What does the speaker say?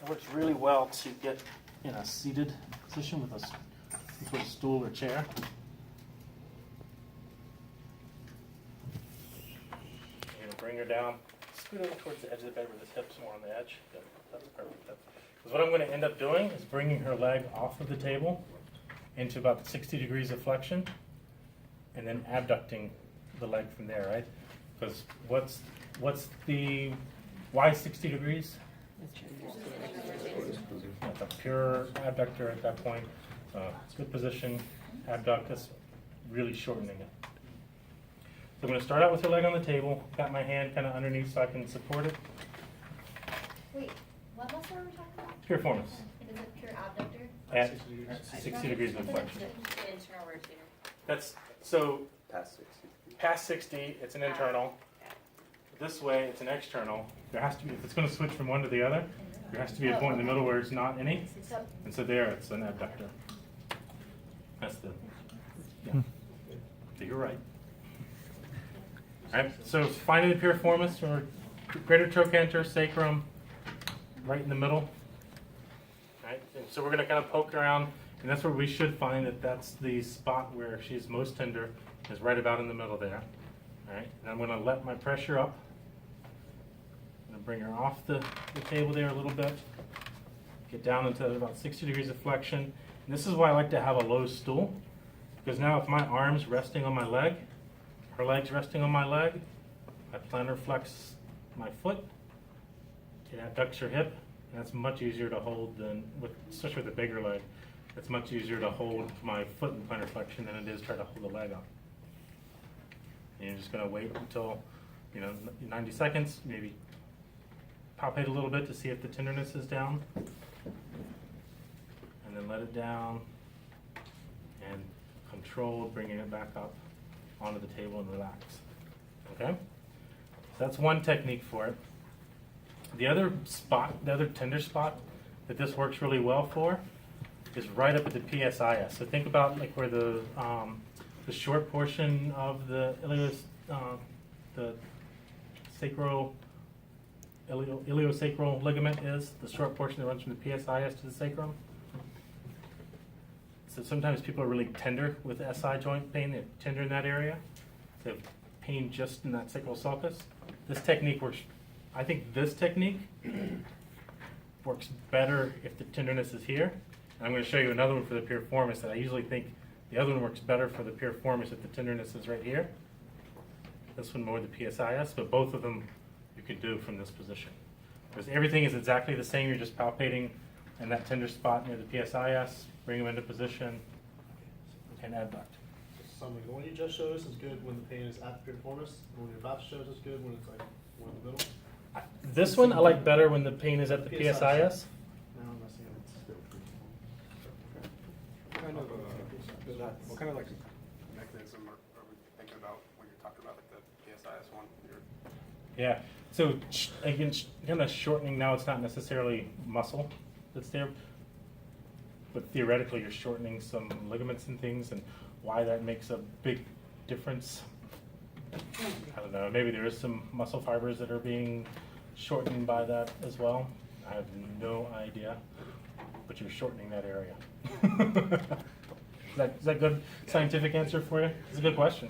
It works really well to get in a seated position with some sort of stool or chair. You're gonna bring her down, scoot over towards the edge of the bed where this hip's more on the edge. Good. That's perfect. Because what I'm going to end up doing is bringing her leg off of the table into about 60 degrees of flexion, and then abducting the leg from there, right? Because why 60 degrees? That's a pure abductor at that point. It's a good position. Abduct is really shortening it. So I'm going to start out with her leg on the table. Got my hand kind of underneath so I can support it. Wait, what muscle are we talking about? Piriformis. Is it pure abductor? At 60 degrees of flexion. Internal rotator. That's so Past 60. past 60, it's an internal. This way, it's an external. There has to be, if it's going to switch from one to the other, there has to be a point in the middle where it's not any. And so there, it's an abductor. That's the, yeah. So you're right. All right, so finding the piriformis, or greater trochanter, sacrum, right in the middle. All right, and so we're going to kind of poke around, and that's where we should find that that's the spot where she's most tender, is right about in the middle there. All right, and I'm going to let my pressure up. I'm going to bring her off the table there a little bit, get down into about 60 degrees of flexion. And this is why I like to have a low stool, because now if my arm's resting on my leg, her leg's resting on my leg, I plantar flex my foot, it abducts her hip, and that's much easier to hold than, especially with a bigger leg, it's much easier to hold my foot in plantar flexion than it is try to hold the leg up. And you're just going to wait until, 90 seconds, maybe palpate a little bit to see if the tenderness is down, and then let it down, and control bringing it back up onto the table and relax. Okay? So that's one technique for it. The other tender spot that this works really well for is right up at the PSIS. So think about like where the short portion of the iliosacral ligament is, the short portion that runs from the PSIS to the sacrum. So sometimes people are really tender with SI joint pain. They're tender in that area. They have pain just in that sacral sulcus. This technique works. I think this technique works better if the tenderness is here. And I'm going to show you another one for the piriformis that I usually think the other one works better for the piriformis if the tenderness is right here. This one more the PSIS, but both of them you can do from this position. Because everything is exactly the same. You're just palpating in that tender spot near the PSIS. Bring them into position and abduct. So the one you just showed us is good when the pain is at the piriformis. The one you're about to show us is good when it's like more in the middle. This one I like better when the pain is at the PSIS. Now I'm messing up. What kind of like mechanism are we thinking about when you're talking about like the PSIS one? Yeah. So again, kind of shortening. Now it's not necessarily muscle that's there, but theoretically you're shortening some ligaments and things, and why that makes a big difference, I don't know. Maybe there is some muscle fibers that are being shortened by that as well. I have no idea, but you're shortening that area. Is that a good scientific answer for you? It's a good question.